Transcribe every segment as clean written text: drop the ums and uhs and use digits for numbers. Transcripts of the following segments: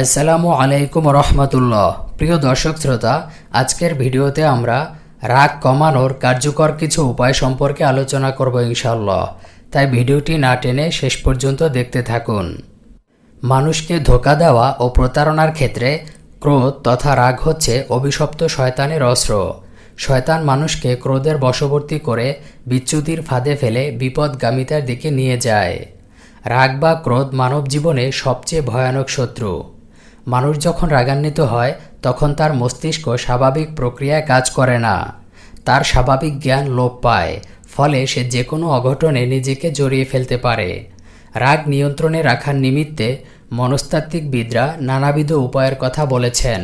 আসসালামু আলাইকুম রহমতুল্লাহ। প্রিয় দর্শক শ্রোতা, আজকের ভিডিওতে আমরা রাগ কমানোর কার্যকর কিছু উপায় সম্পর্কে আলোচনা করব ইনশাআল্লাহ। তাই ভিডিওটি না টেনে শেষ পর্যন্ত দেখতে থাকুন। মানুষকে ধোঁকা দেওয়া ও প্রতারণার ক্ষেত্রে ক্রোধ তথা রাগ হচ্ছে অভিশপ্ত শয়তানের অস্ত্র। শয়তান মানুষকে ক্রোধের বশবর্তী করে বিচ্যুতির ফাঁদে ফেলে বিপদগামিতার দিকে নিয়ে যায়। রাগ বা ক্রোধ মানব জীবনে সবচেয়ে ভয়ানক শত্রু। মানুষ যখন রাগান্বিত হয় তখন তার মস্তিষ্ক স্বাভাবিক প্রক্রিয়ায় কাজ করে না। তার স্বাভাবিক জ্ঞান লোপ পায়, ফলে সে যে কোনো অঘটনে নিজেকে জড়িয়ে ফেলতে পারে। রাগ নিয়ন্ত্রণে রাখার নিমিত্তে মনস্তাত্ত্বিকবিদরা নানাবিধ উপায়ের কথা বলেছেন,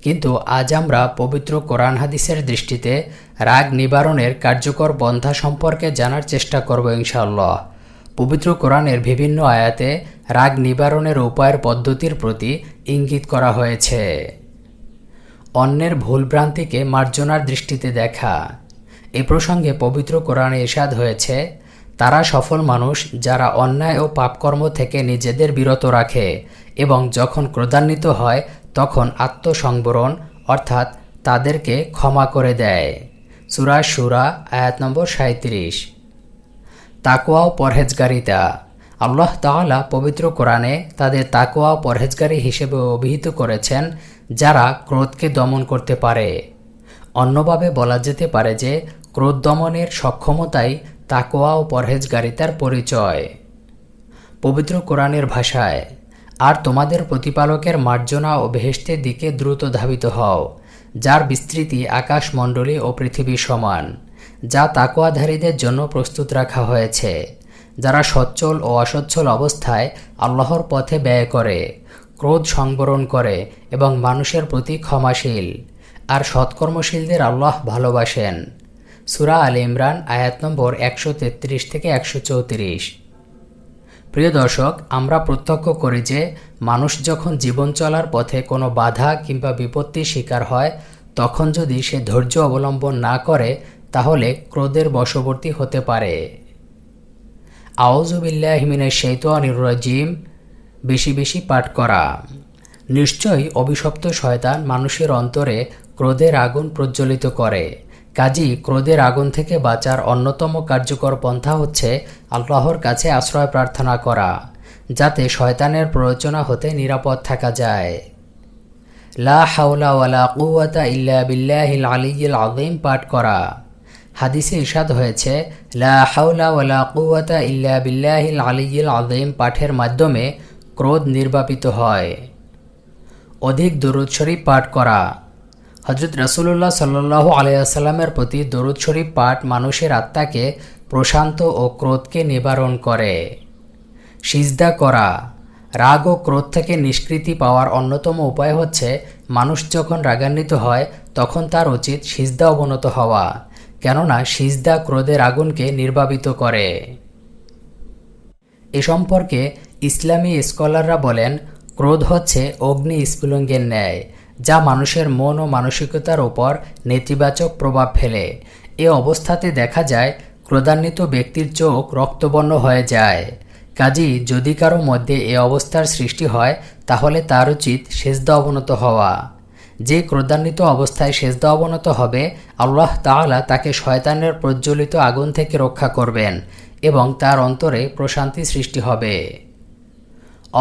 কিন্তু আজ আমরা পবিত্র কোরআন হাদিসের দৃষ্টিতে রাগ নিবারণের কার্যকর পন্থা সম্পর্কে জানার চেষ্টা করব ইনশাআল্লাহ। পবিত্র কোরআনের বিভিন্ন আয়াতে রাগ নিবারণের উপায়ের পদ্ধতির প্রতি ইঙ্গিত করা হয়েছে। অন্যের ভুলভ্রান্তিকে মার্জনার দৃষ্টিতে দেখা। এ প্রসঙ্গে পবিত্র কোরআনে ইরশাদ হয়েছে, তারা সফল মানুষ যারা অন্যায় ও পাপকর্ম থেকে নিজেদের বিরত রাখে এবং যখন ক্রোধান্বিত হয় তখন আত্মসংবরণ অর্থাৎ তাদেরকে ক্ষমা করে দেয়। সূরা শুরা আয়াত নম্বর 37। তাকওয়া ও পরহেজগারিতা। আল্লাহ তাআলা পবিত্র কোরআনে তাদের তাকওয়া ও পরহেজগারী হিসেবে অভিহিত করেছেন যারা ক্রোধকে দমন করতে পারে। অন্যভাবে বলা যেতে পারে যে ক্রোধ দমনের সক্ষমতাই তাকওয়া ও পরহেজগারিতার পরিচয়। পবিত্র কোরআনের ভাষায়, আর তোমাদের প্রতিপালকের মার্জনা ও বেহেশতের দিকে দ্রুত ধাবিত হও, যার বিস্তৃতি আকাশমণ্ডলী ও পৃথিবীর সমান, যা তাকওয়াধারীদের জন্য প্রস্তুত রাখা হয়েছে, যারা সচ্ছল ও অসচ্ছল অবস্থায় আল্লাহর পথে ব্যয় করে, ক্রোধ সংবরণ করে এবং মানুষের প্রতি ক্ষমাশীল। আর সৎকর্মশীলদের আল্লাহ ভালোবাসেন। সূরা আলে ইমরান আয়াত নম্বর 133 থেকে 134। প্রিয় দর্শক, আমরা প্রত্যক্ষ করি যে মানুষ যখন জীবন চলার পথে কোনো বাধা কিংবা বিপত্তির শিকার হয় তখন যদি সে ধৈর্য অবলম্বন না করে তাহলে ক্রোধের বশবর্তী হতে পারে। আউযু বিল্লাহি মিনাশ শাইতানির রাজিম। বেশি বেশি পাঠ করা। নিশ্চয়ই অভিশপ্ত শয়তান মানুষের অন্তরে ক্রোধের আগুন প্রজ্বলিত করে। কাজেই ক্রোধের আগুন থেকে বাঁচার অন্যতম কার্যকর পন্থা হচ্ছে আল্লাহর কাছে আশ্রয় প্রার্থনা করা, যাতে শয়তানের প্ররোচনা হতে নিরাপদ থাকা যায়। লা হাওলা ওয়ালা কুওয়াতা ইল্লা বিল্লাহিল আলিয়্যিল আযীম পাঠ করা। হাদিসে ইরশাদ হয়েছে, লা হাওলা ওয়ালা কুওয়াতা ইল্লা বিল্লাহিল আলিয়্যিল আযীম পাঠের মাধ্যমে ক্রোধ নির্বাপিত হয়। অধিক দরুদ শরীফ পাঠ করা। হযরত রাসূলুল্লাহ সাল্লাল্লাহু আলাইহি ওয়াসাল্লামের প্রতি দরুদ শরীফ পাঠ মানুষের আত্মাকে প্রশান্ত ও ক্রোধকে নিবারণ করে। সিজদা করা। রাগ ও ক্রোধ থেকে নিষ্কৃতি পাওয়ার অন্যতম উপায় হচ্ছে মানুষ যখন রাগান্বিত হয় তখন তার উচিত সিজদা অবনত হওয়া, কেননা সিজদা ক্রোধের আগুনকে নির্বাপিত করে। এ সম্পর্কে ইসলামী স্কলাররা বলেন, ক্রোধ হচ্ছে অগ্নি স্ফুলিঙ্গের ন্যায়, যা মানুষের মন ও মানসিকতার উপর নেতিবাচক প্রভাব ফেলে। এ অবস্থাতে দেখা যায় ক্রোধান্বিত ব্যক্তির চোখ রক্তবর্ণ হয়ে যায়। কাজেই যদি কারো মধ্যে এ অবস্থার সৃষ্টি হয় তাহলে তার উচিত সিজদা অবনত হওয়া। যে ক্রোধান্বিত অবস্থায় সিজদা অবনত হবে আল্লাহ তাআলা তাকে শয়তানের প্রজ্বলিত আগুন থেকে রক্ষা করবেন এবং তার অন্তরে প্রশান্তি সৃষ্টি হবে।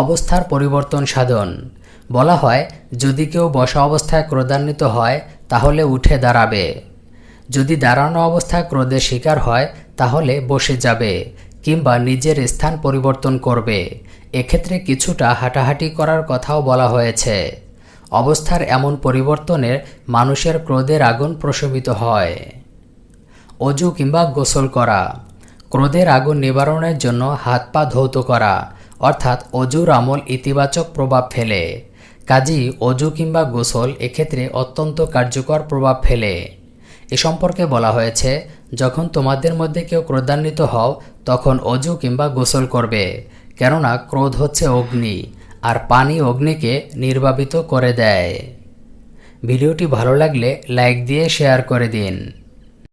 অবস্থার পরিবর্তন সাধন। বলা হয়, যদি কেউ বসা অবস্থায় ক্রোধান্বিত হয় তাহলে উঠে দাঁড়াবে, যদি দাঁড়ানো অবস্থায় ক্রোধের শিকার হয় তাহলে বসে যাবে কিংবা নিজের স্থান পরিবর্তন করবে। এক্ষেত্রে কিছুটা হাঁটাহাঁটি করার কথাও বলা হয়েছে। অবস্থার এমন পরিবর্তনের মানুষের ক্রোধের আগুন প্রশমিত হয়। অজু কিংবা গোসল করা। ক্রোধের আগুন নিবারণের জন্য হাত পা ধৌত করা অর্থাৎ অজুর আমল ইতিবাচক প্রভাব ফেলে। কাজেই অজু কিংবা গোসল এক্ষেত্রে অত্যন্ত কার্যকর প্রভাব ফেলে। এ সম্পর্কে বলা হয়েছে, যখন তোমাদের মধ্যে কেউ ক্রোধান্বিত হও তখন অজু কিংবা গোসল করবে, কেননা ক্রোধ হচ্ছে অগ্নি আর পানি অগ্নিকে নির্বাপিত করে দেয়। ভিডিওটি ভালো লাগলে লাইক দিয়ে শেয়ার করে দিন।